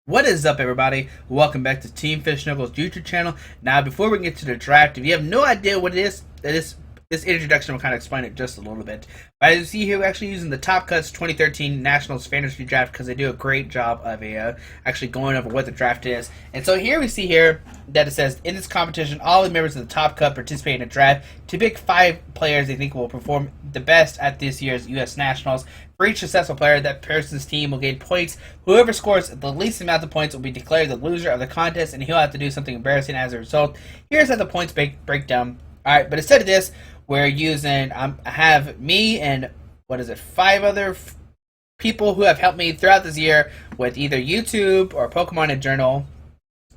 What is up, everybody? Welcome back to Team Fish Knuckles YouTube channel. Now, before we get to the draft, if you have no idea what it is, this introduction will kind of explain it just a little bit. But as you see here, we're actually using the Top Cuts 2013 Nationals Fantasy Draft because they do a great job of actually going over what the draft is. And so here we see here that it says, in this competition, all the members of the Top Cut participate in a draft to pick 5 players they think will perform the best at this year's U.S. Nationals. For each successful player, that person's team will gain points. Whoever scores the least amount of points will be declared the loser of the contest, and he'll have to do something embarrassing as a result. Here's how the points breakdown. Alright, but instead of this, we're using, I have me and, 5 other people who have helped me throughout this year with either YouTube or Pokemon and Journal.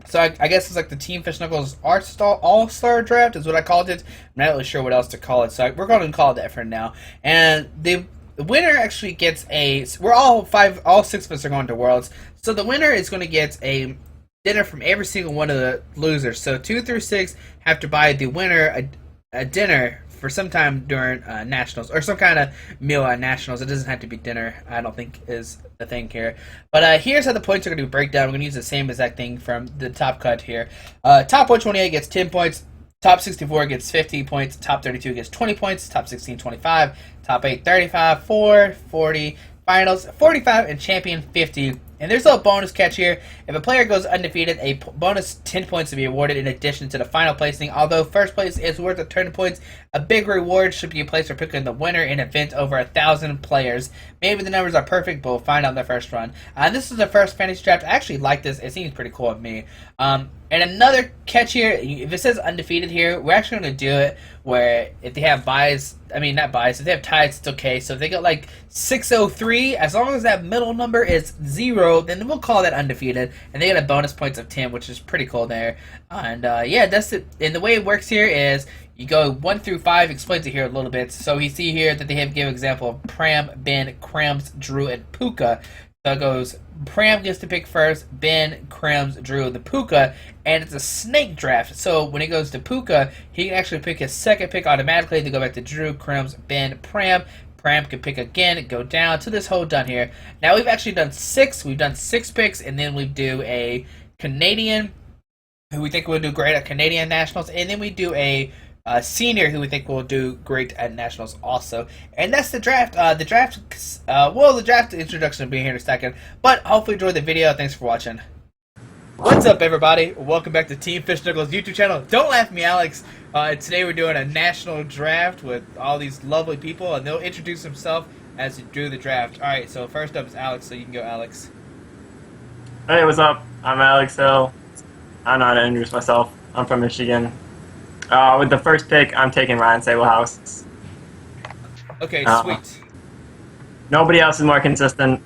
So I guess it's like the Team Fish Knuckles All-Star Draft is what I called it. I'm not really sure what else to call it, so we're going to call it that for now. And the winner actually gets we're all 6 of us are going to Worlds. So the winner is going to get a dinner from every single one of the losers. So 2 through 6 have to buy the winner a dinner for some time during Nationals, or some kind of meal at Nationals. It doesn't have to be dinner, I don't think is the thing here. But here's how the points are going to break down. We're going to use the same exact thing from the top cut here. Top 128 gets 10 points. Top 64 gets 50 points. Top 32 gets 20 points. Top 16, 25. Top 8, 35. 4, 40. Finals, 45. And champion, 50. And there's a little bonus catch here. If a player goes undefeated, a bonus 10 points to be awarded in addition to the final placing. Although first place is worth a turn of points, a big reward should be placed for picking the winner in an event over 1,000 players. Maybe the numbers are perfect, but we'll find out in the first run. This is the first fantasy draft. I actually like this. It seems pretty cool with me. And another catch here, if it says undefeated here, we're actually going to do it where if they have buys, not buys, if they have ties, it's okay. So if they got like 603, as long as that middle number is 0, then we'll call that undefeated. And they get a bonus points of 10, which is pretty cool there. And yeah, that's it. And the way it works here is you go 1 through 5, explains it here a little bit. So we see here that they have give example of Pram, Ben, Krams, Drew, and Puka. So it goes, Pram gets to pick first, Ben, Krams, Drew, the Puka, and it's a snake draft. So when it goes to Puka, he can actually pick his second pick automatically to go back to Drew, Krams, Ben, Pram. Pram can pick again, go down to this whole done here. Now we've actually done 6. We've done 6 picks, and then we do a Canadian, who we think will do great at Canadian Nationals, and then we do a senior who we think will do great at Nationals also. And that's the draft. The draft introduction will be here in a second. But hopefully you enjoyed the video. Thanks for watching. What's up, everybody? Welcome back to Team Fish Knuckles YouTube channel. Don't laugh at me, Alex. Today we're doing a national draft with all these lovely people, and they'll introduce themselves as they do the draft. Alright, so first up is Alex, so you can go, Alex. Hey, what's up? I'm Alex Hill. I don't know how to introduce myself. I'm from Michigan. With the first pick, I'm taking Ryan Sablehouse. Okay, sweet. Nobody else is more consistent.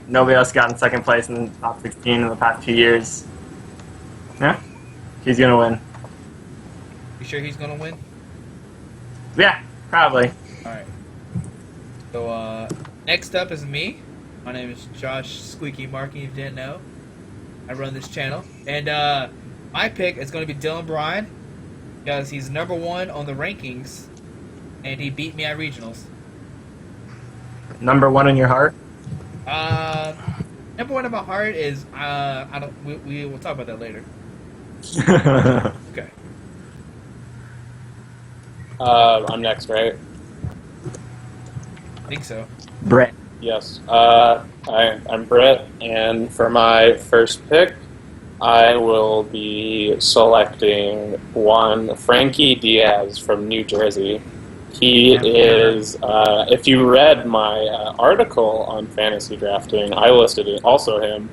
Nobody else got in second place in the top 16 in the past few years. Yeah, he's gonna win. You sure he's gonna win? Yeah, probably. Alright. So, next up is me. My name is Josh Squeaky Markey, if you didn't know. I run this channel. And, my pick is going to be Dylan Bryan, because he's number 1 on the rankings, and he beat me at regionals. Number 1 in your heart? Number 1 in my heart is, we will talk about that later. Okay. I'm next, right? I think so. Brett. Yes. I'm Brett, and for my first pick, I will be selecting one Frankie Diaz from New Jersey. He is, if you read my article on fantasy drafting, I listed it, also him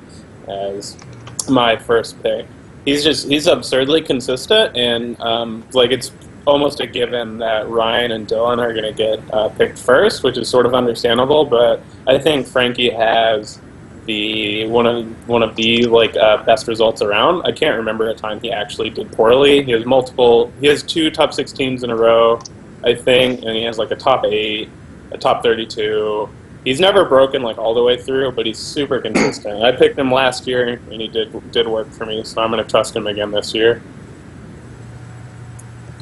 as my first pick. He's absurdly consistent, and it's almost a given that Ryan and Dylan are going to get picked first, which is sort of understandable, but I think Frankie has one of the best results around. I can't remember a time he actually did poorly. He has 2 top 16s in a row, I think, and he has like a top 8, a top 32. He's never broken all the way through, but he's super consistent. I picked him last year, and he did work for me, so I'm going to trust him again this year.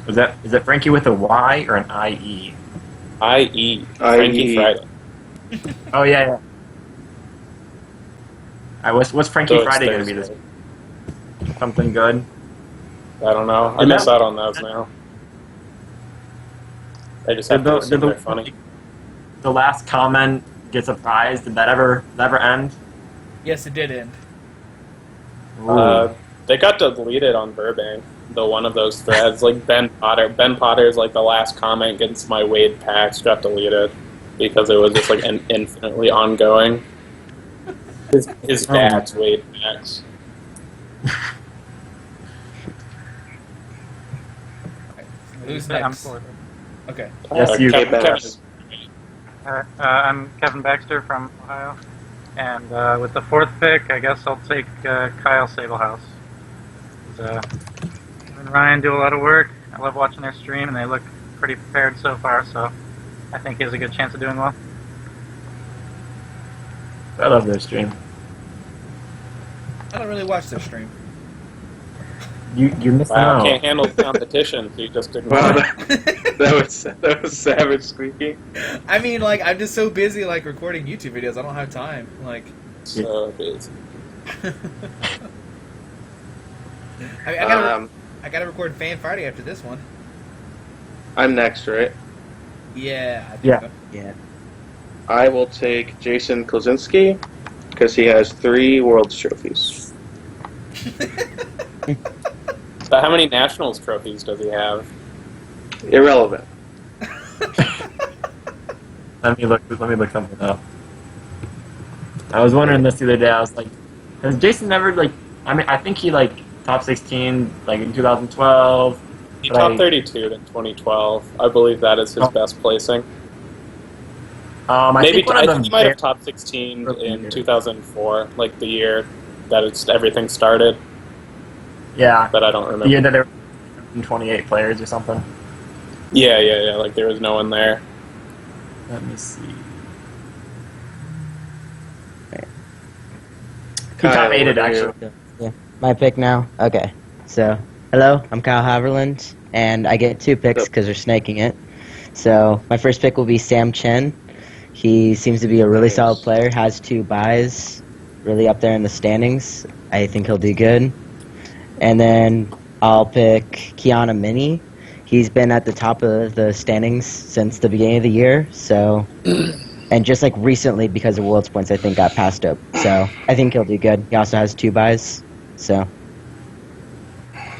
Is it Frankie with a Y or an I-E? I-E. Frankie Friday. Oh, yeah. What's Frankie So it's Friday going to be this Thursday. week? Something good? I don't know. I Did miss that- out on those now. I just have to assume they're funny. The last comment gets a prize. Did that ever end? Yes, it did end. They got deleted on Burbank. The one of those threads, like Ben Potter. Ben Potter's like the last comment against my Wade Pax got deleted because it was just like an infinitely ongoing. His dad's Wade Pax. Who's I'm next? for it. Okay. Yes, you. Kevin, I'm Kevin Baxter from Ohio, and with the 4th pick, I guess I'll take Kyle Sablehouse. Him and Ryan do a lot of work. I love watching their stream, and they look pretty prepared so far, so I think he has a good chance of doing well. I love their stream. I don't really watch their stream. You're missing wow, out. can't handle the competition, so you just didn't. Wow, that was savage squeaking. I mean, like, I'm just so busy, like, recording YouTube videos. I don't have time. Like, So busy. I gotta record Fan Friday after this one. I'm next, right? Yeah. I think Yeah. so. Yeah. I will take Jason Kozinski because he has 3 World's trophies. But how many Nationals trophies does he have? Irrelevant. Let me look something up. I was wondering this the other day. I was like, has Jason never like? I mean, I think he like top 16 like in 2012. He But top 32 in 2012. I believe that is his Oh. best placing. I Maybe think one I of think them he might have top 16 Rookie in year. 2004, like the year that everything started. Yeah, But I don't the remember. year that there were 28 players or something. Yeah. Like there was no one there. Let me see. He Kyle, top 8'd what are you? actually. Yeah. My pick now? Okay. So, hello, I'm Kyle Haverland, and I get 2 picks Yep. because we're snaking it. So, my first pick will be Sam Chen. He seems to be a really Nice. solid player, has 2 buys, really up there in the standings. I think he'll do good. And then I'll pick Kiana Mini. He's been at the top of the standings since the beginning of the year, so... And just like recently, because of World's points, I think got passed up. So I think he'll do good. He also has 2 buys. So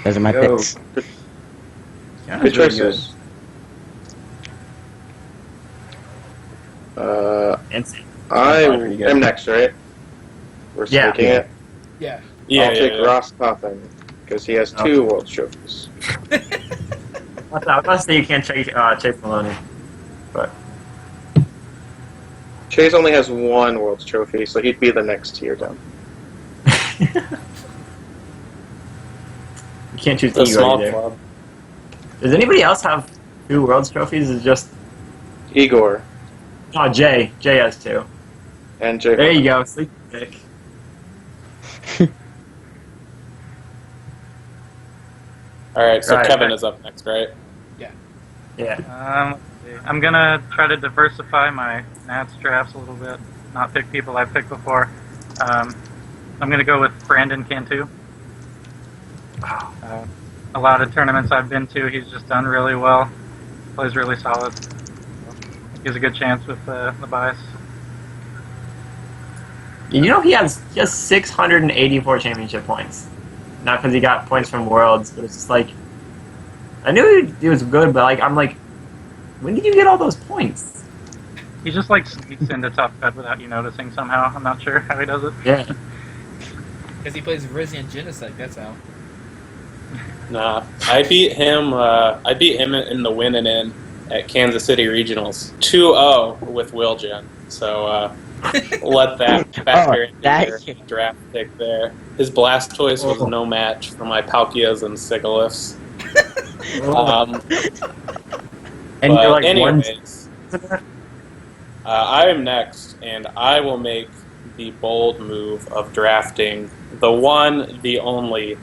those are my Yo, picks. good, Yeah, good it's really choices. Insane. I Pretty good. am next, right? We're Yeah. taking it. Yeah. Yeah, I'll take yeah. Ross Coffin because he has 2 World trophies. I was about to say you can't chase Maloney, but Chase only has 1 World trophy, so he'd be the next tier down. you can't choose The Igor small either. club. Does anybody else have 2 Worlds trophies? Is just Igor Jay. Jay has 2. and Jay. There you go. Sleep pick. All right, so Right, Kevin right. is up next, right? Yeah. Let's see. I'm gonna try to diversify my Nats drafts a little bit, not pick people I've picked before. I'm gonna go with Brandon Cantu. A lot of tournaments I've been to, he's just done really well. Plays really solid. He has a good chance with the bias. You know he has 684 championship points. Not because he got points from Worlds, but it's just like I knew he was good, but like I'm like, when did you get all those points? He just like sneaks into top cut without you noticing somehow. I'm not sure how he does it. Yeah. Because he plays Rizian Genesect, that's how. Nah, I beat him. I beat him in the win and in at Kansas City Regionals 2-0 with Wilgen. So let that factor into that- your draft pick there. His Blastoise was no match for my Palkias and Sigaliths. And you're like anyways, I am next, and I will make the bold move of drafting the one, the only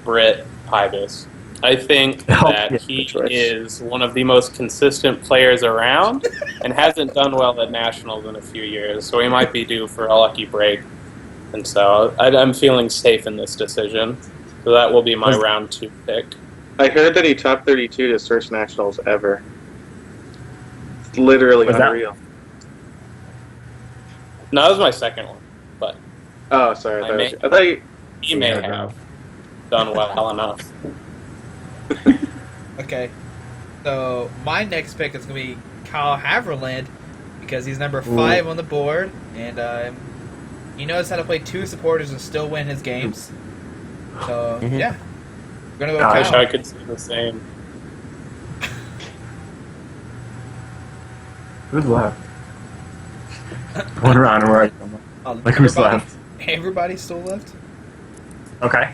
Britt Pybus. I think that yeah, he good choice. is one of the most consistent players around and hasn't done well at Nationals in a few years, so he might be due for a lucky break. And so I'm feeling safe in this decision. So that will be my Was- round 2 pick. I heard that he top 32 his first nationals ever. It's literally Was that- unreal. No, that was my second one. But Oh, sorry. I I thought you, he may Yeah, have done well enough. Okay. So my next pick is going to be Kyle Haverland because he's number 5 on the board, and he knows how to play 2 supporters and still win his games. So Mhm. yeah, we're gonna go I with wish Kyle. I could see the same. Who's left? One round where like who's left? Everybody's still left. Okay.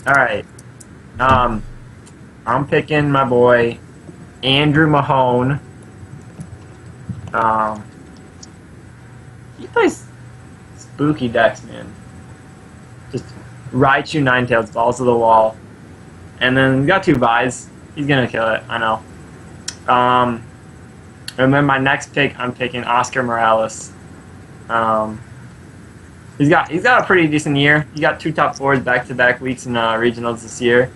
All right. I'm picking my boy Andrew Mahone. He plays spooky decks, man. Just Raichu Ninetales, balls to the wall, and then we got 2 buys. He's gonna kill it. I know. And then my next pick, I'm picking Oscar Morales. He's got a pretty decent year. He got 2 top 4s back-to-back weeks in regionals this year.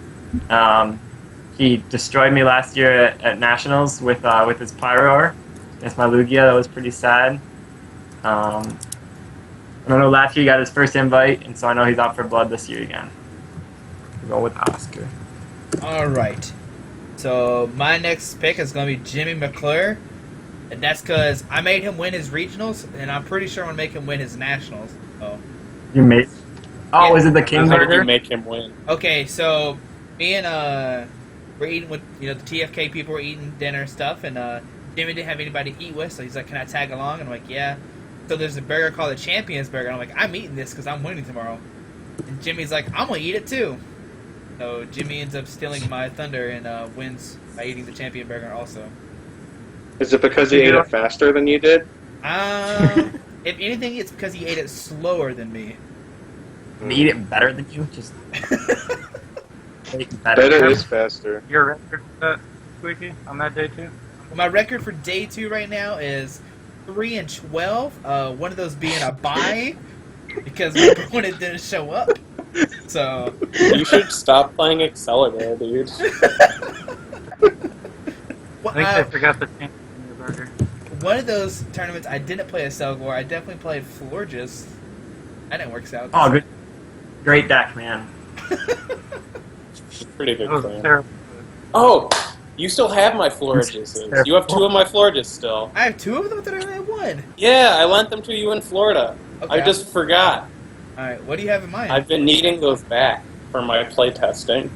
He destroyed me last year at nationals with his Pyroar against my Lugia. That was pretty sad. I don't know. Last year he got his first invite, and so I know he's out for blood this year again. We'll go with Oscar. All right. So my next pick is going to be Jimmy McClure, and that's because I made him win his regionals, and I'm pretty sure I'm going to make him win his nationals. So You made. Oh, Yeah. is it the How King did you Burger? make him win? okay, so me and we're eating with the TFK people. We're eating dinner and stuff, and Jimmy didn't have anybody to eat with, so he's like, "Can I tag along?" And I'm like, "Yeah." So there's a burger called the Champions Burger. And I'm like, "I'm eating this because I'm winning tomorrow." And Jimmy's like, "I'm gonna eat it too." So Jimmy ends up stealing my thunder and wins by eating the Champion Burger also. is it because he ate it faster than you did? If anything, it's because he ate it slower than me. And eat it better than you? Just make it Better is faster. Your record set, Squeaky, on that day too? Well, my record for day 2 right now is 3-12. One of those being a bye because my opponent didn't show up. So You should stop playing Excalibur, dude. well, I think they forgot the change in your burger. one of those tournaments I didn't play a Selgor. I definitely played Florges. That didn't work out. Oh, good. Great deck, man. Pretty good That was plan. terrible. Oh, you still have my Florages. You have 2 of my Florages still. I have 2 of them. I thought I only had 1. Yeah, I lent them to you in Florida. Okay. I just forgot. All right. What do you have in mind? I've been needing those back for my playtesting.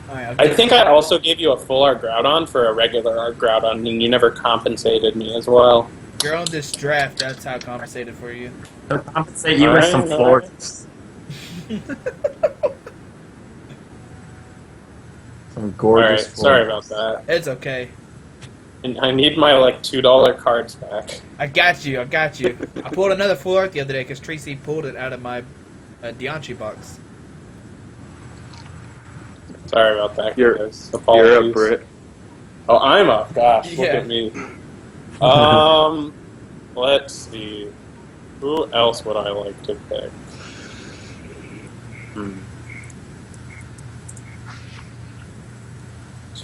All right, I think I also gave you a full art Groudon for a regular art Groudon, and you never compensated me as well. you're on this draft. That's how I compensated for you. They'll compensate you with some Alright, floors. Some gorgeous Alright, floors. sorry about that. It's okay. And I need my like $2 cards back. I got you. I pulled another full art the other day because Tracy pulled it out of my Dianchi box. Sorry about that. You're- guys. You're Apologies. up, Britt. Oh, I'm up. Gosh, look Yeah. at me. Let's see. Who else would I like to pick? Hmm.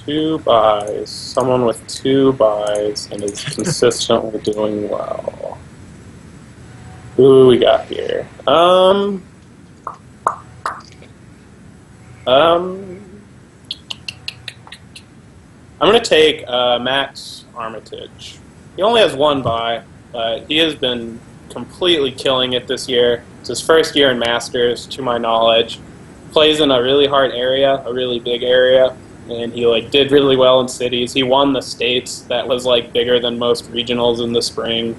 2 buys. Someone with 2 buys and is consistently doing well. Who we got here? I'm going to take Max Armitage. He only has 1 buy, but he has been completely killing it this year. It's his first year in Masters, to my knowledge. Plays in a really hard area, a really big area, and he did really well in cities. He won the states. That was bigger than most regionals in the spring.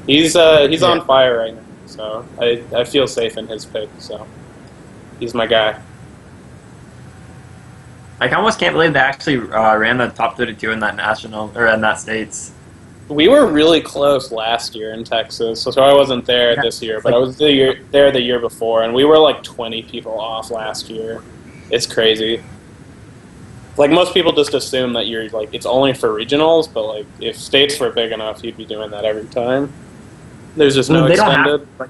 He's on fire right now, so I feel safe in his pick. So he's my guy. I almost can't believe they actually ran the top 32 in that national or in that states. We were really close last year in Texas, so I wasn't there Yeah, this year, it's but I was there the year before, and we were 20 people off last year. It's crazy. Most people just assume that you're it's only for regionals, but if states were big enough, you'd be doing that every time. There's just no They don't extended. have. Like,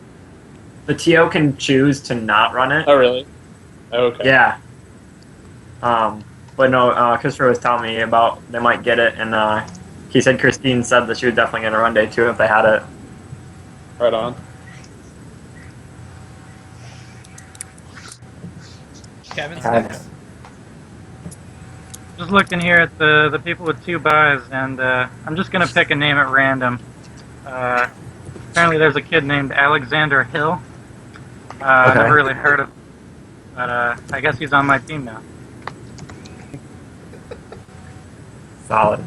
the TO can choose to not run it. Oh, really? Okay. Yeah. But no, Christopher was telling me about they might get it, and he said Christine said that she was definitely going to run day 2 if they had it. Right on. Kevin's Okay. next. Just looking here at the people with 2 buys, and I'm just gonna pick a name at random. Apparently, there's a kid named Alexander Hill. I Okay. never really heard of him, but I guess he's on my team now. Solid.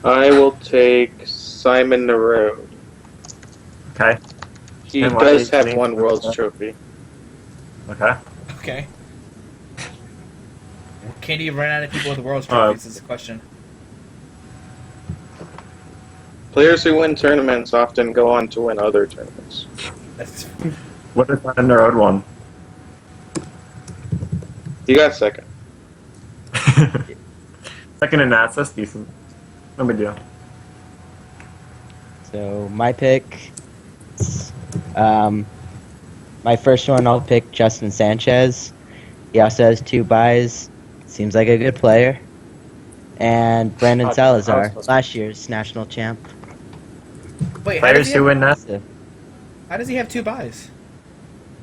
I will take Simon Narode. Okay. He And what does age have range one is World's that? Trophy. Okay. Okay. Can you run out of people with world's Uh, trophies? Is the question. Players who win tournaments often go on to win other tournaments. That's What is that in the road one? He got second. Second in Nats, that's decent. No big deal. So my pick, my first one, I'll pick Justin Sanchez. He also has 2 buys. Seems like a good player. And Brandon I Salazar, was- last year's national champ. wait. How does, Players he who have, win Nats. So, how does he have 2 buys?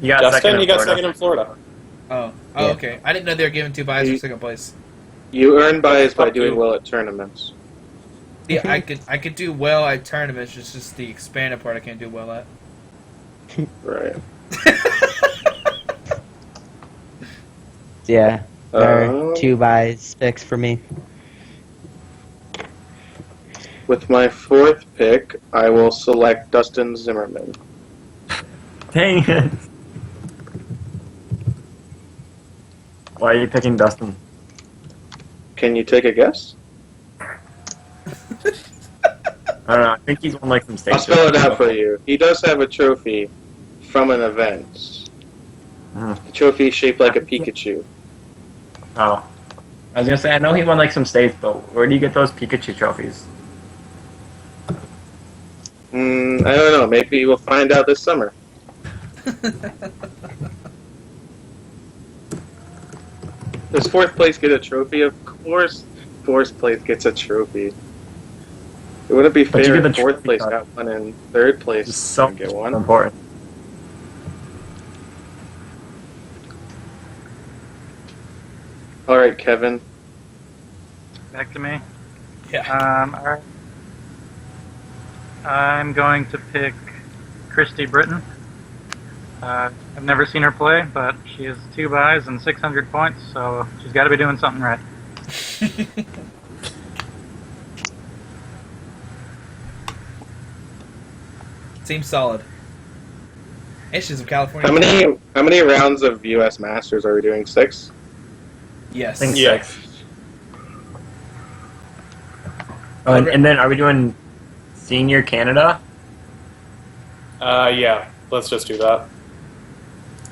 You got Justin, second you in got Florida. second in Florida. Oh, Yeah. okay. I didn't know they were giving 2 buys for He- second place. You earn buys by Fuck doing you. well at tournaments. Yeah, I could do well at tournaments. It's just the expanded part I can't do well at. Right. yeah, there are Um, 2 buys picks for me. With my 4th pick, I will select Dustin Zimmerman. Dang it. Why are you picking Dustin? Can you take a guess? I don't know. I think he's won like some I'll states. spell it out for you. He does have a trophy from an event. Hmm. The trophy is shaped like a Pikachu. Oh. I was gonna say, I know he won like some states, but where do you get those Pikachu trophies? I don't know. Maybe we'll find out this summer. Does 4th place get a trophy? Of course, 4th place gets a trophy. It wouldn't be But you fair get if the 4th trophy place card. got one and 3rd place It's so didn't get one. important. All right, Kevin. Back to me. Yeah. All right. I'm going to pick Christy Britton. I've never seen her play, but she has 2 buys and 600 points, so she's got to be doing something right. Seems solid. And she's from California. How many rounds of U.S. Masters are we doing? 6. Yes. I think Yeah. 6. Oh, and then are we doing Senior Canada? Yeah, let's just do that.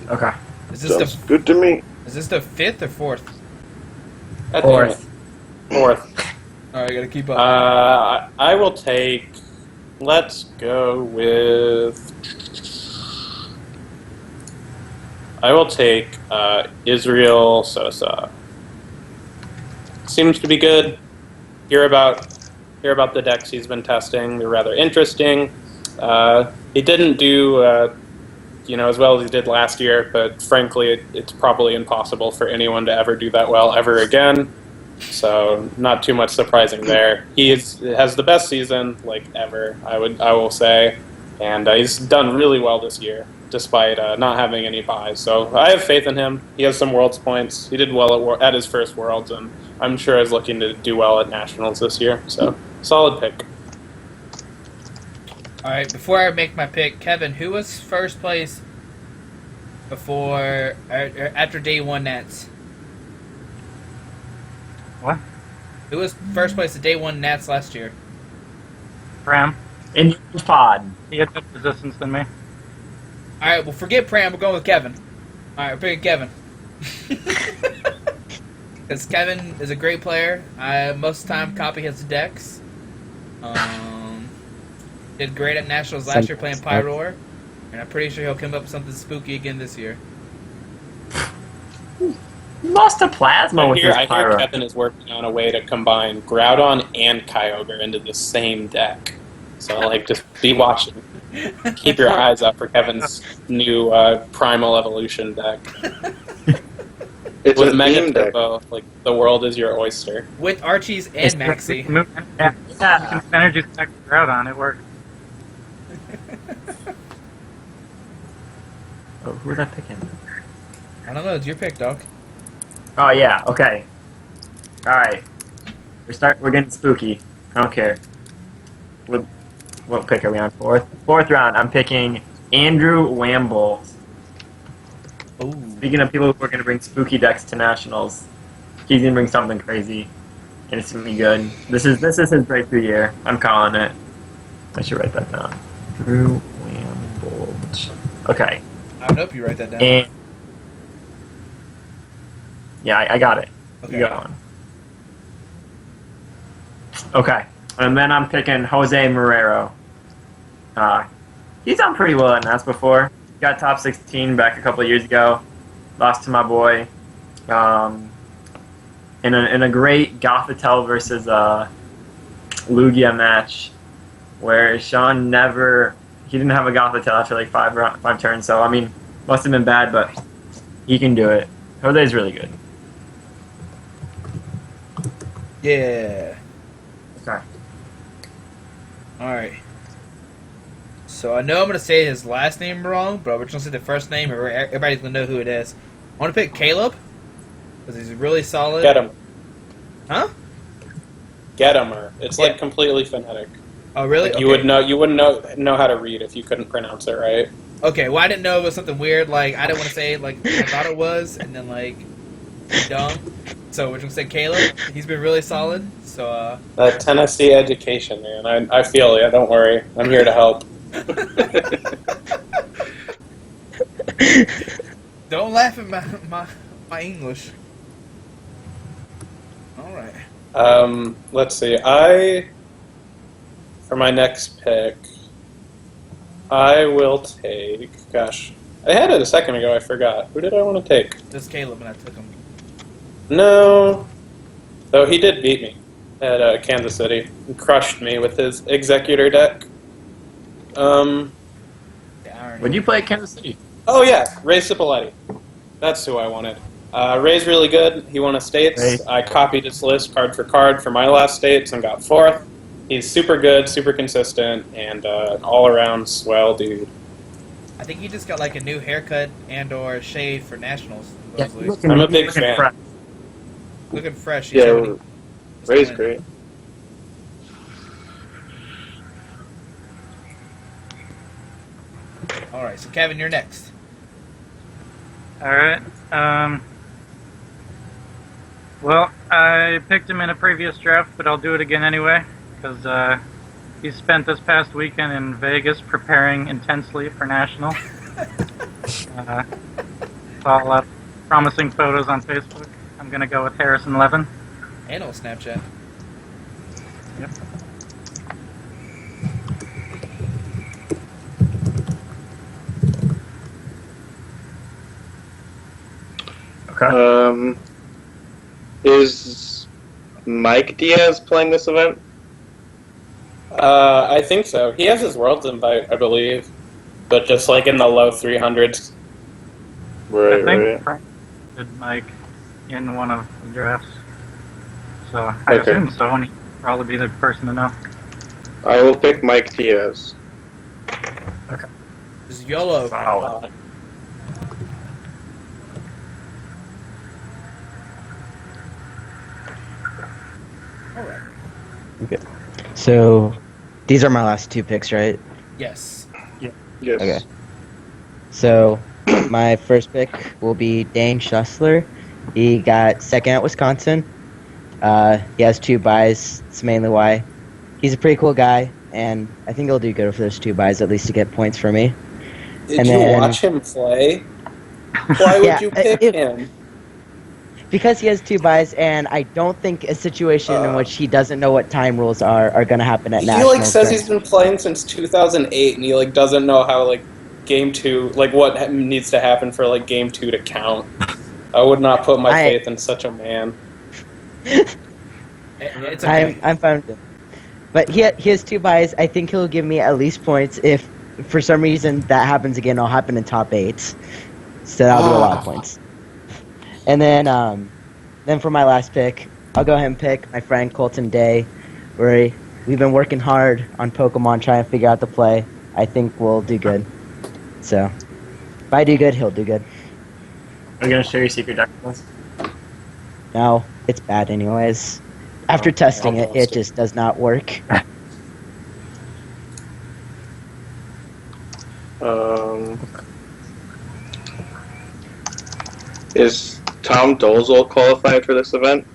Okay. Is this Sounds good to me. is this the 5th or 4th? God damn it. Fourth. 4th. All right, I gotta keep up. I will take. Let's go with. I will take Israel Sosa. Seems to be good. Hear about the decks he's been testing. They're rather interesting. He didn't do as well as he did last year, but frankly, it's probably impossible for anyone to ever do that well ever again. So not too much surprising there. He has the best season like ever, I will say, and he's done really well this year despite not having any buys. So I have faith in him. He has some Worlds points. He did well at his first Worlds, and I'm sure he's looking to do well at Nationals this year. So solid pick. All right, before I make my pick, Kevin, who was first place before or after day 1 Nats? What? Who was first place at day 1 Nats last year? Pram, In your pod. he had better resistance than me. All right, well, forget Pram. We're going with Kevin. All right, we're picking Kevin. Because Kevin is a great player. I most of the time copy his decks. Did great at Nationals last year playing Pyroar. And I'm pretty sure he'll come up with something spooky again this year. He lost to Plasma with his I hear Pyro. Kevin is working on a way to combine Groudon and Kyogre into the same deck. So, like, just be watching. Keep your eyes up for Kevin's new Primal Evolution deck. It's With a Mega theme deck. Turbo, like, the world is your oyster. With Archie's and Maxie. Yeah, energy stack Groudon, it worked. Oh, who was I picking? I don't know. It's your pick, Doc. Oh yeah, okay. Alright. We're getting spooky. I don't care. What pick are we on? Fourth round, I'm picking Andrew Wamble. Ooh. Speaking of people who are gonna bring spooky decks to nationals, he's gonna bring something crazy. And it's gonna be good. This is his breakthrough year. I'm calling it. I should write that down. Drew Wamble. Okay. I would hope you write that down. And yeah, I got it. Okay. You got one. Okay. And then I'm picking Jose Marrero. He's done pretty well at Nats before. Got top 16 back a couple of years ago. Lost to my boy. In a great Gothitelle versus Lugia match where Sean he didn't have a Gothitelle after like five turns, so I mean, must have been bad, but he can do it. Jose's really good. Yeah. Okay. Alright. So I know I'm going to say his last name wrong, but we're just going to say the first name, or everybody's going to know who it is. I want to pick Caleb, because he's really solid. Get him. Huh? Getamer. It's Yeah. like completely phonetic. Oh, really? Like, you wouldn't know how to read if you couldn't pronounce it right. Okay, well, I didn't know it was something weird. Like, I didn't want to say it like I thought it was, and then, like, dumb. So we're going to say Caleb. He's been really solid. So, That Tennessee education, man. I feel ya. Don't worry. I'm here to help. don't laugh at my English. Alright. Let's see. For my next pick, I will take. Gosh, I had it a second ago. I forgot. Who did I want to take? Just Caleb, and I took him. No. Though he did beat me at Kansas City. He crushed me with his Executor deck. The irony. Would you play Kansas City? Oh yeah, Ray Cipoletti. That's who I wanted. Ray's really good. He won a States. Ray. I copied his list card for card for my last States and got fourth. He's super good, super consistent, and an all-around swell dude. I think he just got like a new haircut and or shave for nationals. Yeah, supposedly. I'm a big fan. fresh. Looking fresh. Yeah, Ray's great. All right, so Kevin, you're next. Alright. Well, I picked him in a previous draft, but I'll do it again anyway, because he spent this past weekend in Vegas preparing intensely for National. Saw a lot of promising photos on Facebook. I'm going to go with Harrison Levin. And on Snapchat. Yep. Okay. Is Mike Diaz playing this event? I think so. He has his Worlds invite, I believe, but just like in the low 300s. Right, I think right. Frank did Mike in one of the drafts. So I Okay. assume so, and he'd probably be the person to know. I will pick Mike Diaz. This is YOLO. Wow. All right. So, these are my last two picks, right? Yes. Yes. Okay. So, my first pick will be Dane Schussler. He got second at Wisconsin. He has 2 buys. That's mainly why. He's a pretty cool guy, and I think he'll do good for those 2 buys, at least to get points for me. Did And you then- watch him play? Why would Yeah, you pick if- him? because he has 2 buys, and I don't think a situation in which he doesn't know what time rules are going to happen at He nationals. like says right? he's been playing since 2008, and he like doesn't know how like game 2, like what needs to happen for like game 2 to count. I would not put my faith in such a man. It's okay. I'm fine with it. But he has 2 buys. I think he'll give me at least points. If for some reason that happens again, I'll happen in top 8. So that'll be a lot of points. And then for my last pick, I'll go ahead and pick my friend Colton Day. We've been working hard on Pokemon trying to figure out the play. I think we'll do good. So if I do good, he'll do good. Are you gonna share your secret deck with us? No, it's bad anyways. After testing it, it just does not work. Is Tom Dolezal qualified for this event?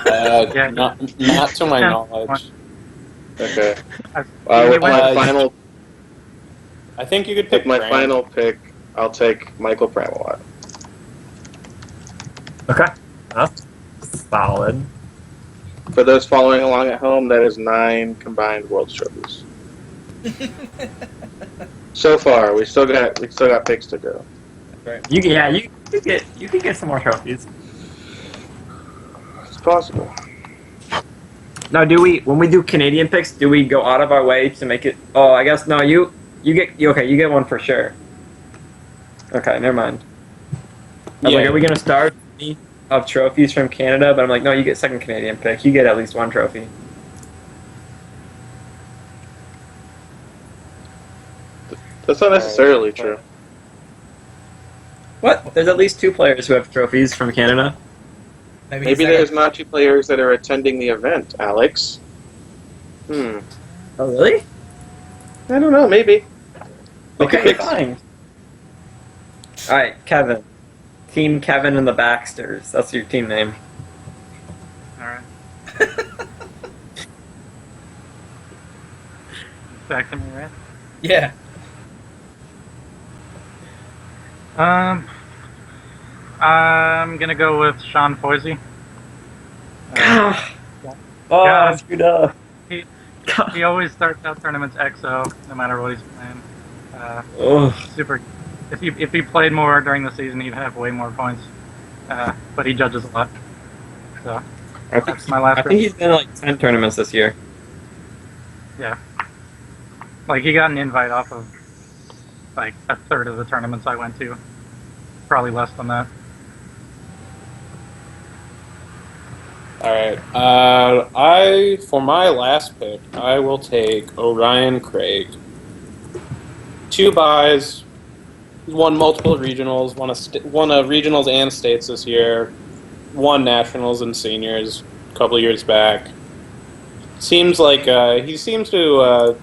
Yeah. Not to my knowledge. Okay. He With my went- final I think you could pick With my Grant. final pick, I'll take Michael Pramawat. Okay. That's solid. For those following along at home, that is 9 combined World Trophies. So far, we still got picks to go. You could get some more trophies. It's possible. Now, when we do Canadian picks, do we go out of our way to make it? Oh, I guess no. You get one for sure. Okay, never mind. I was like, are we gonna start of trophies from Canada? But I'm like, no, you get second Canadian pick. You get at least 1 trophy. That's not necessarily true. What? There's at least 2 players who have trophies from Canada. Maybe there's not 2 players that are attending the event, Alex. Oh, really? I don't know, maybe. Okay, fine. All right, Kevin. Team Kevin and the Baxters. That's your team name. Alright. Back to me, right? Yeah. I'm gonna go with Sean Foisey. Oh, Yeah. I screwed up. He always starts out tournaments XO, no matter what he's playing. Oh, Super. If he played more during the season, he'd have way more points. But he judges a lot. So I think, that's my last. I think he's been in like 10 tournaments this year. Yeah. Like he got an invite off of like a third of the tournaments I went to. Probably less than that. Alright, for my last pick, I will take Orion Craig. 2 buys, won multiple regionals, won a regionals and states this year, won nationals and seniors a couple of years back. Seems like he seems to.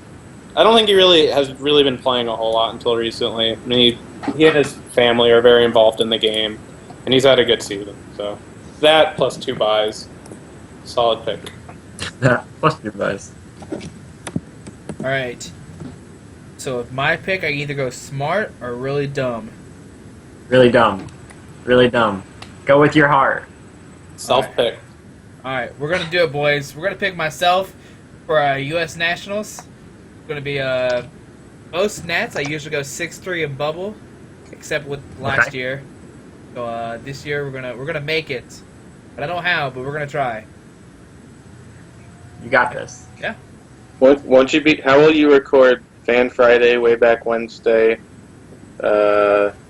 I don't think he has really been playing a whole lot until recently. I mean, he and his family are very involved in the game, and he's had a good season. So that plus 2 buys, solid pick. Plus 2 buys. All right. So with my pick, I either go smart or really dumb. Really dumb. Really dumb. Go with your heart. Self pick. All right, we're gonna do it, boys. We're gonna pick myself for U.S. Nationals. It's gonna be most nats. I usually go 6-3 in bubble, except with last year. So this year we're gonna make it, but I don't know how. But we're gonna try. You got this. Yeah. Won't you be? How will you record Fan Friday, Way Back Wednesday,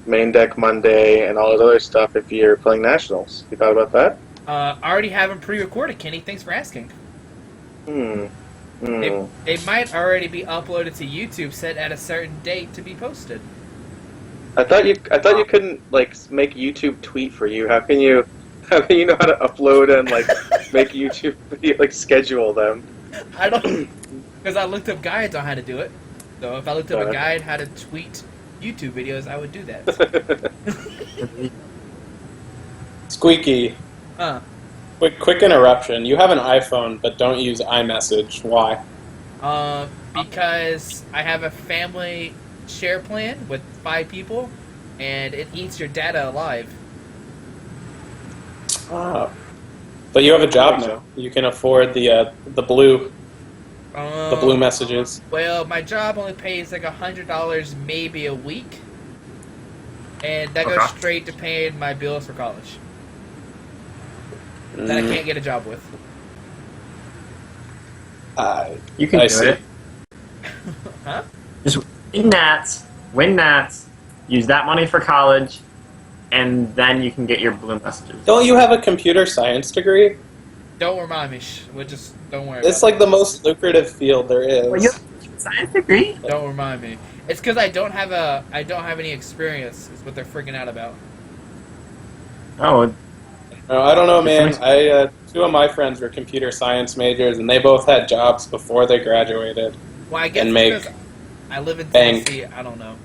Main Deck Monday, and all this other stuff if you're playing nationals? You thought about that? I already have them pre-recorded, Kenny. Thanks for asking. They might already be uploaded to YouTube, set at a certain date to be posted. I thought you couldn't like make YouTube tweet for you. How can you know how to upload and like make YouTube video, like schedule them? I don't, because I looked up guides on how to do it. So if I looked up a guide how to tweet YouTube videos, I would do that. Squeaky. Quick interruption. You have an iPhone, but don't use iMessage. Why? Because I have a family share plan with 5 people, and it eats your data alive. Ah. But you have a job now. You can afford the blue messages. Well, my job only pays like $100 maybe a week, and that goes Okay. straight to paying my bills for college that I can't get a job with. You can I do see. it. Huh? Just win Nats, use that money for college, and then you can get your blue messages. Don't you have a computer science degree? Don't remind me. We'll just don't worry. It's about like the most lucrative field there is. Well, you have a science degree? it. Don't remind me. It's because I don't have any experience. Is what they're freaking out about. Oh, No, I don't know, man. Two of my friends were computer science majors, and they both had jobs before they graduated. Well, I guess And it's make because I live in bank. Tennessee. I don't know.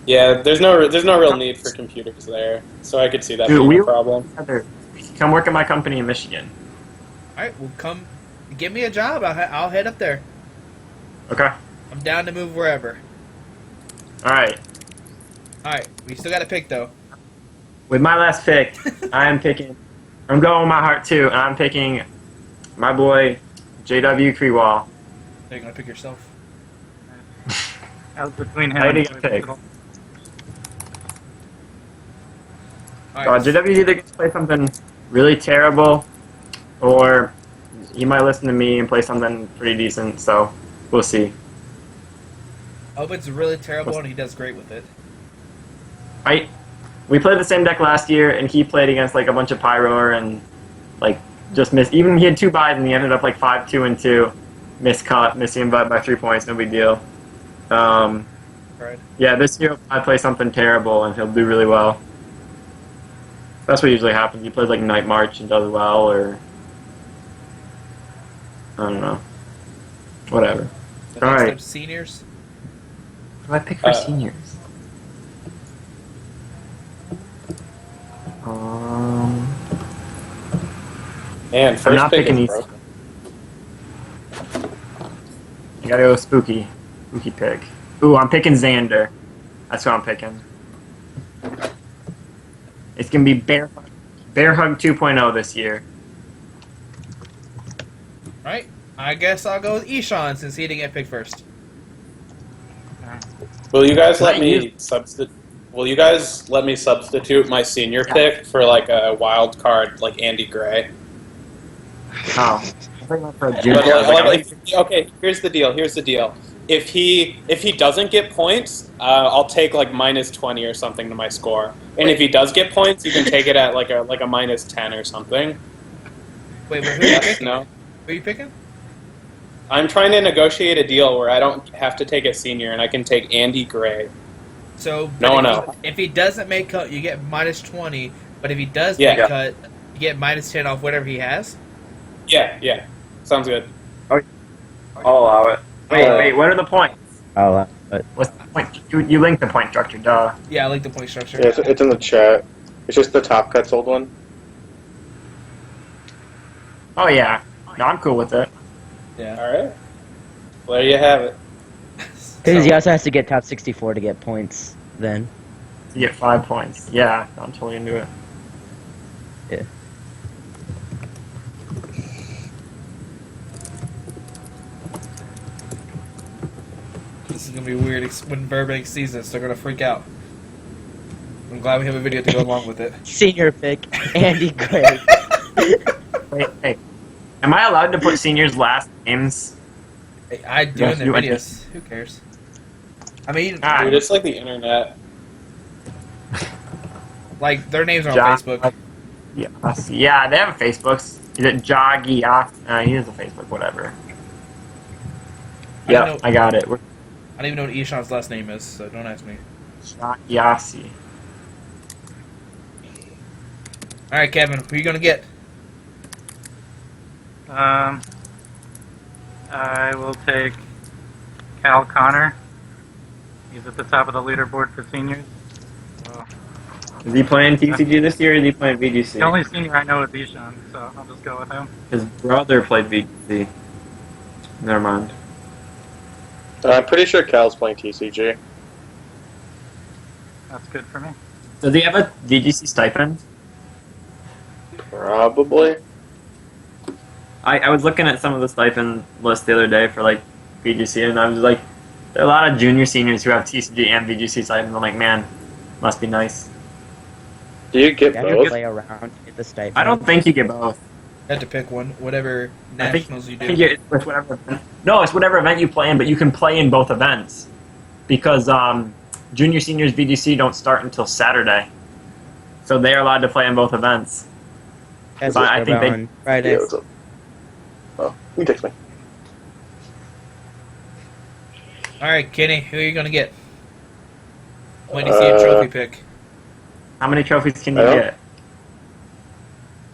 Yeah, there's no real need for computers there, so I could see that Dude, being we- a problem. come work at my company in Michigan. All right, well, come give me a job. I'll head up there. Okay. I'm down to move wherever. All right. All right, we still got to pick though. With my last pick, I'm going with my heart too, and I'm picking my boy, J.W. Krewall. You're gonna pick yourself. I was between him How and do you pick? All right. JW's either going to play something really terrible, or he might listen to me and play something pretty decent, so we'll see. I hope it's really terrible and he does great with it. We played the same deck last year, and he played against like a bunch of Pyro and like just missed. Even he had 2 buys, and he ended up like 5-2-2, missing by 3 points, no big deal. Right. Yeah, this year I play something terrible, and he'll do really well. That's what usually happens. He plays like Night March and does well, or I don't know, whatever. The All next right. up, seniors. What do I pick for Uh, seniors? Man, I'm first not pick picking is these. broken. I gotta go spooky pick. Ooh, I'm picking Xander. That's what I'm picking. It's gonna be Bear Hug 2.0 this year. All right. I guess I'll go with Ishan since he didn't get picked first. Will you guys let Right, me substitute? Will you guys let me substitute my senior pick for like a wild card, like Andy Gray? Oh, I'm thinking for a But, junior. okay, here's the deal. If he doesn't get points, I'll take like -20 or something to my score. And if he does get points, you can take it at like a -10 or something. Wait, who are you picking? No, Who are you picking? I'm trying to negotiate a deal where I don't have to take a senior and I can take Andy Gray. So No but one if else. If he doesn't make cut, you get -20. But if he does Yeah. make cut, you get -10 off whatever he has. Yeah, sounds good. I'll allow it. Wait, what are the points? But What's the point? You linked the point structure, duh. Yeah, I like the point structure. Yeah, it's in the chat. It's just the top cuts old one. Oh yeah, no, I'm cool with it. Yeah. All right. Well, there you have it. because he So- also has to get top 64 to get points. Then You get 5 points. Yeah, I'm totally into it. This is gonna be weird when Burbank sees this. They're gonna freak out. I'm glad we have a video to go along with it. senior pick Andy Gray. Hey, am I allowed to put seniors' last names? I do Yes, in their you- videos. Who cares? I mean, Ah, Dude, it's like the internet. like their names are on John- Facebook. Yeah, they have a Facebook. Is it Joggy? He has a Facebook, whatever. I Yeah, know- I got it. We're I don't even know what Ishan's last name is, so don't ask me. Yasi. All right, Kevin, who are you gonna get? I will take Cal Connor. He's at the top of the leaderboard for seniors. So, Is he playing TCG this year, or is he playing VGC? the only senior I know is Ishan, so I'll just go with him. His brother played VGC. Never mind. I'm pretty sure Cal's playing TCG. That's good for me. Does he have a VGC stipend? Probably. I was looking at some of the stipend lists the other day for like VGC, and I was like, there are a lot of junior seniors who have TCG and VGC stipends. I'm like, man, must be nice. Do you get You have to both? play around, get the stipend. I don't think you get both. You have to pick one, whatever I think, nationals you I think do. it's whatever event. No, it's whatever event you play in, but you can play in both events because junior seniors VGC don't start until Saturday, so they are allowed to play in both events. Guys, but I let's think go they- on Fridays. Yeah, what's up? Oh, you text me. All right, Kenny, who are you gonna get? When do you see a trophy pick? How many trophies can you I don't- get?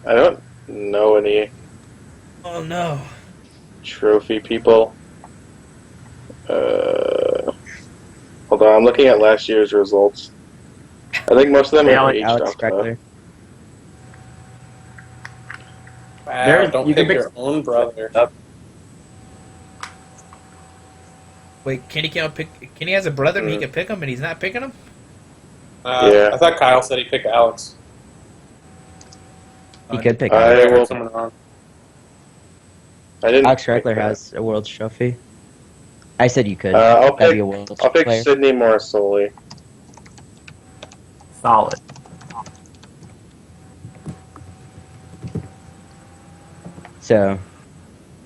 I don't know any Oh no. trophy people. Hold on, I'm looking at last year's results. I think most of them Hey, are Alex age Alex stuff, though. Streckler. Wow, There- don't you can pick pick- your own brother. Wait, Kenny can't pick. Kenny has a brother and he can pick him, and he's not picking him. Yeah. I thought Kyle said he picked Alex. He could pick I Alex. will- Someone wrong. I didn't. Alex pick Streckler that. has a World's Trophy. I said you could. I'll That'd be pick. a World's I'll pick player. Sydney Morrisoli. Solid. So,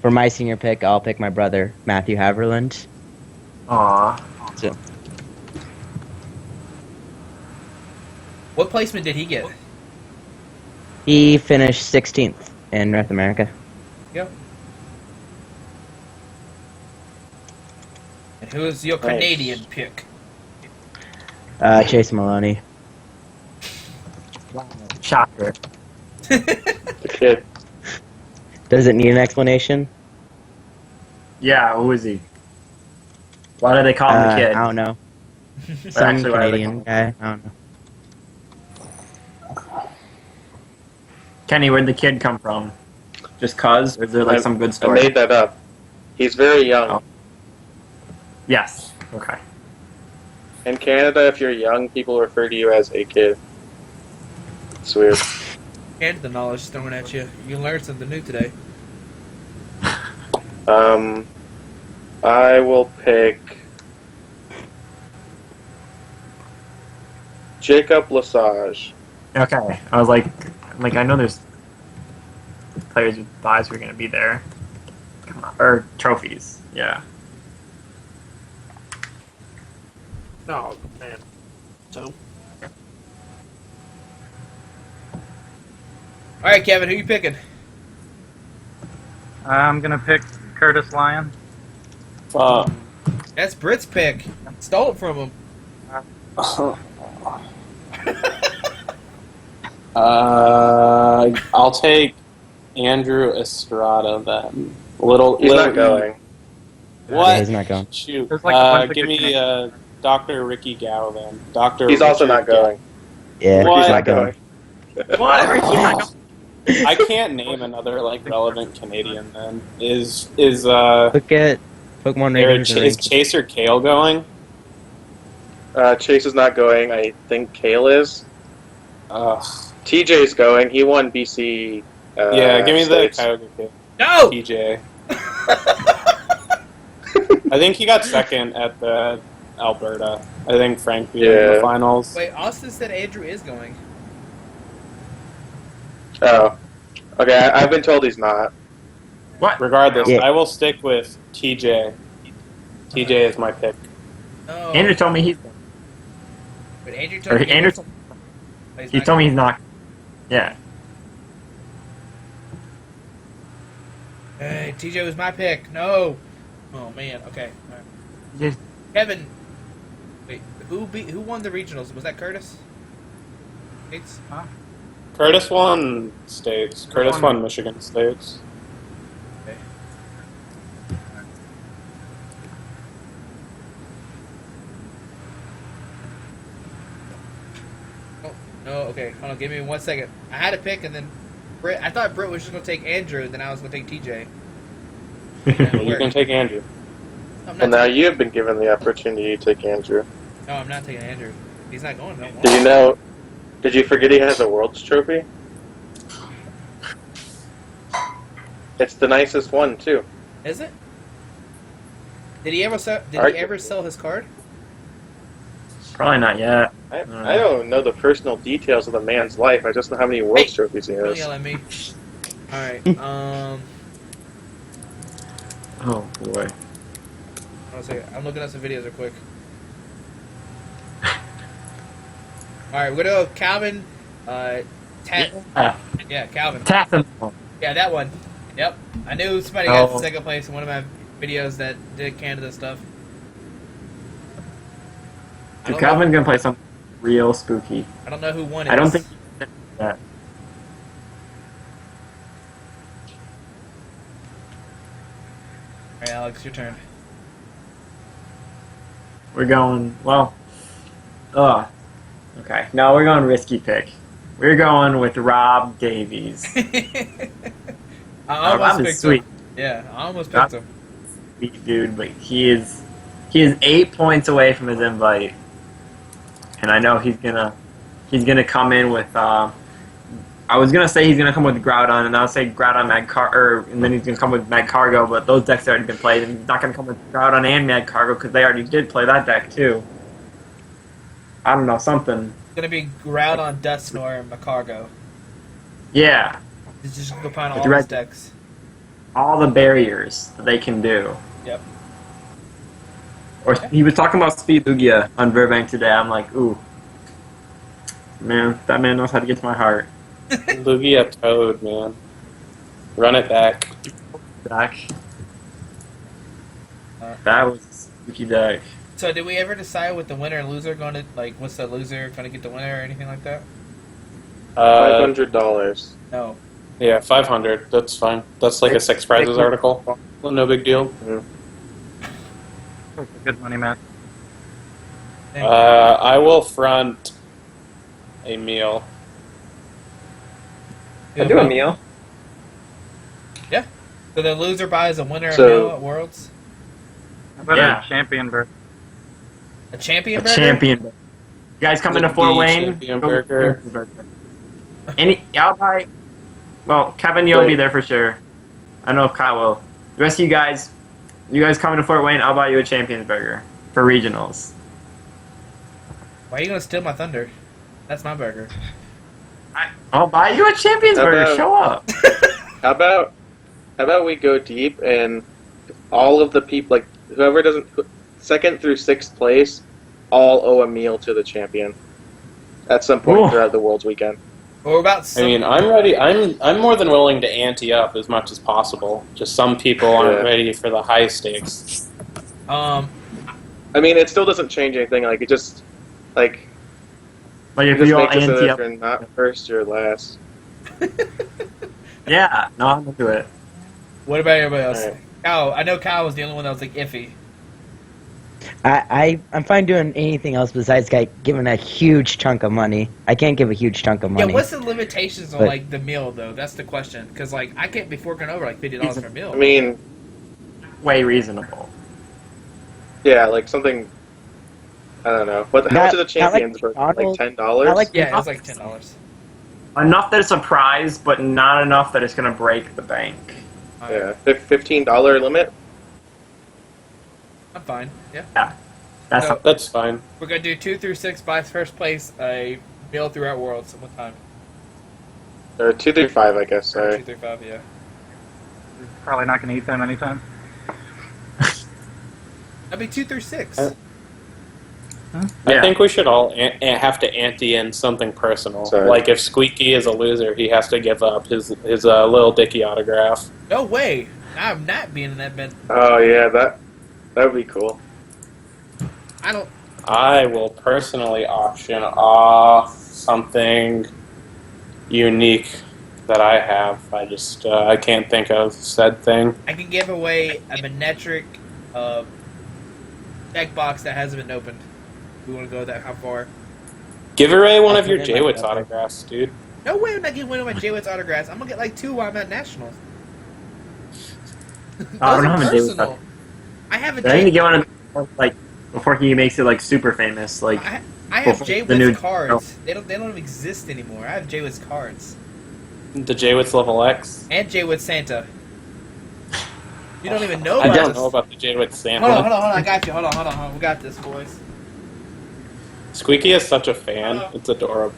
for my senior pick, I'll pick my brother, Matthew Haverland. Aw. What placement did he get? He finished 16th in North America. And who is your Nice. Canadian pick? Chase Maloney. Shocker. The kid. Does it need an explanation? Yeah, who is he? Why do they call him the kid? I don't know. Or Some actually, why do they Canadian call him- guy. I don't know. Kenny, where'd the kid come from? Just cuz? Or is there like some good I story? made that up. He's very young. Oh. Yes. Okay. In Canada, if you're young, people refer to you as a kid. It's weird. And the knowledge thrown at you. You learned something new today. I will pick Jacob Lesage. Okay. I was like, I know there's players with buys who are going to be there. Come on. Or trophies. Yeah. Oh man. So. All right, Kevin, who you picking? I'm gonna pick Curtis Lyon. That's Britt's pick. Stole it from him. I'll take Andrew Estrada then. He's not going. What? Yeah, he's not going. Shoot. There's like a bunch of Give good me Dr. Ricky Gao then. Dr. He's also Richard not going. Yeah, What? he's not going. What? Ricky's not going. I can't name another like relevant Canadian then. Is Look at Pokemon Rangers. and is Rangers. Chaser Kale going? Chase is not going. I think Kale is. Ugh. TJ's going. He won BC. Yeah, give me states. the Cuyahoga Kid. No. TJ. I think he got second at the Alberta. I think Frank beat him in Yeah. the finals. Wait, Austin said Andrew is going. Oh. Okay, I've been told he's not. What? Regardless, Yeah. I will stick with TJ. TJ is my pick. No. Andrew told me he's. But Andrew Or told me Andrew. he's He not told me going. he's not. Yeah. Hey, TJ was my pick. No. Oh man. Okay. All right. Just- Kevin. Wait. Who won the regionals? Was that Curtis? States? Curtis won states. Curtis won- won Michigan states. Okay. Oh no. Okay. Hold on. Give me 1 second. I had a pick and then Britt. I thought Britt was just gonna take Andrew. Then I was gonna take TJ. You can take Andrew. I'm Well, not now taking, you have been given the opportunity to take Andrew. no, I'm not taking Andrew. He's not going no more. Did you know? Did you forget he has a World's Trophy? It's the nicest one too. Is it? Did he ever sell? Did he Alright. ever sell his card? Probably not yet. I don't know the personal details of the man's life. I just know how many world Hey, trophies he Don't has. yell at me. All right. Oh boy. One second. I'm looking at some videos real quick. All right, we're gonna go Calvin. Yeah, Calvin. Tap him. Yeah, that one. Yep. I knew somebody got second place in one of my videos that did Canada stuff. I Dude, don't Calvin's gonna play something real spooky. I don't know who won it. I don't think that. All right, Alex, your turn. We're going, well, okay. No, we're going risky pick. We're going with Rob Davies. I Rob almost is picked sweet. him. Yeah, I almost Rob- picked him. Sweet dude, but he is 8 points away from his invite. And I know he's gonna come in with, I was gonna say he's gonna come with Groudon, and I'll say Groudon and then he's gonna come with Mad Cargo, but those decks have already been played, and he's not gonna come with Groudon and Mad Cargo because they already did play that deck too. I don't know, something. It's gonna be Groudon, Dusknoir, and Macargo. Yeah, It's just go find With all the his red- decks. all the barriers that they can do. Yep. Or he was talking about Speed Lugia on Burbank today. I'm like, ooh, man, that man knows how to get to my heart. Lugia Toad, man. Run it back. Deck. That was a spooky deck. So, did we ever decide what the winner and loser going to like? What's the loser going to get the winner or anything like that? $500. No. Yeah, 500. That's fine. That's like a six prizes article. Well, no big deal. Good money, Matt. Thank you. I will front a meal. I do a meal. So the loser buys a winner So- a meal at Worlds. How about Yeah. a champion burger? A champion A burger. champion. You guys coming to The Fort Wayne? champion Go with burger. champion burger. I'll buy. Well, Kevin, you'll be Wait. there for sure. I know if Kyle will. The rest of you guys coming to Fort Wayne, I'll buy you a champion burger for regionals. Why are you going to steal my thunder? That's my burger. I'll buy you a champions How burger. about- Show up. How about we go deep and all of the people, like whoever doesn't second through sixth place, all owe a meal to the champion at some point Ooh. throughout the Worlds weekend. Or about I some, mean, I'm ready. I'm more than willing to ante up as much as possible. Just some people aren't Yeah. ready for the high stakes. I mean, it still doesn't change anything. Like it just Like it if just we all makes it so ante that up. you're not first, you're last. Yeah, no, I'm into it. what about everybody else? Alright. Kyle, I know Kyle was the only one that was like iffy. I'm fine doing anything else besides like giving a huge chunk of money. I can't give a huge chunk of money. Yeah, what's the limitations on But- like the meal though? That's the question. Because like I can't be forking over like $50 for a meal. I mean, Way reasonable. yeah, like something. I don't know. How much is the champions for? Like Arnold- $10? I like- Yeah, it was like $10. Enough that it's a prize, but not enough that it's gonna break the bank. Yeah, $15 limit. I'm fine. Yeah, That's No. That's fine. we're gonna do 2 through 6 by first place a meal throughout Worlds. What time? Or 2 through 5, I guess. Or Sorry. 2 through 5. Yeah. Probably not going to eat them anytime. That'd be 2 through 6. I Yeah. think we should all have to ante in something personal. Sorry. Like if Squeaky is a loser, he has to give up his little Dicky autograph. No way. I'm not being in that bed. Oh yeah, that would be cool. I don't. I will personally auction off something unique that I have. I just I can't think of said thing. I can give away a Manetric deck box that hasn't been opened. We want to go that how far? Give away one of your I'll put it in my Jaywitz cover. autographs, dude. No way I'm not getting one of my Jaywitz autographs. I'm gonna get like 2 while I'm at Nationals. I don't Those are have a Jaywitz personal. I have a I need to J. get one of them, like before he makes it like super famous. Like I have before the new- Jaywitz cards. They don't exist anymore. I have Jaywitz cards The Jaywitz level X. and Jaywitz Santa. You don't even know I about don't this. know about the Jadwick Hold on, sample. I got you. Hold on. We got this, boys. Squeaky is such a fan. It's adorable.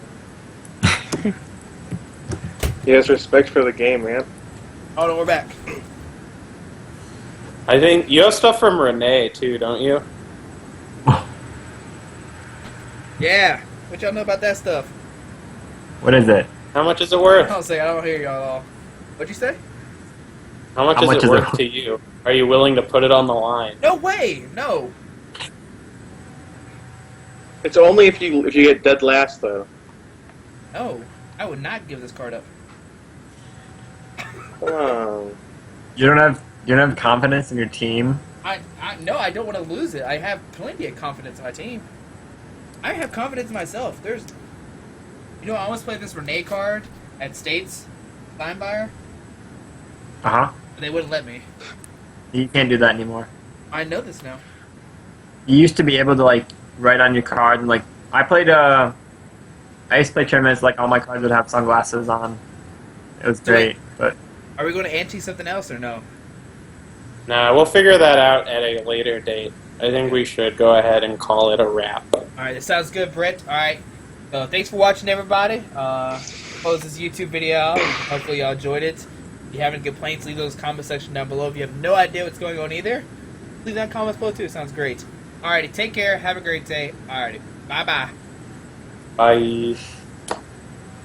He has respect for the game, man. Hold on, we're back. I think you have stuff from Renee too, don't you? Yeah. What y'all know about that stuff? What is it? How much is it I worth? don't say. I don't hear y'all all. What'd you say? How much How is much it is worth it? to you? Are you willing to put it on the line? No way. No. It's only if you get dead last though. No. I would not give this card up. Come on. You don't have confidence in your team. No, I don't want to lose it. I have plenty of confidence in my team. I have confidence in myself. I almost played this Renee card at States Steinbuyer, Uh huh. but they wouldn't let me. You can't do that anymore. I know this now. You used to be able to like write on your card and like I used to play tournaments like all my cards would have sunglasses on. It was great, but Are we going to ante something else or no? Nah, we'll figure that out at a later date. I think we should go ahead and call it a wrap. All right, that sounds good, Britt. All right. So thanks for watching, everybody. Close this YouTube video out. Hopefully y'all enjoyed it. If you have any complaints, leave those comment section down below. If you have no idea what's going on either, leave that in comments below too. It sounds great. Alrighty, take care. Have a great day. Alrighty, bye-bye. Bye.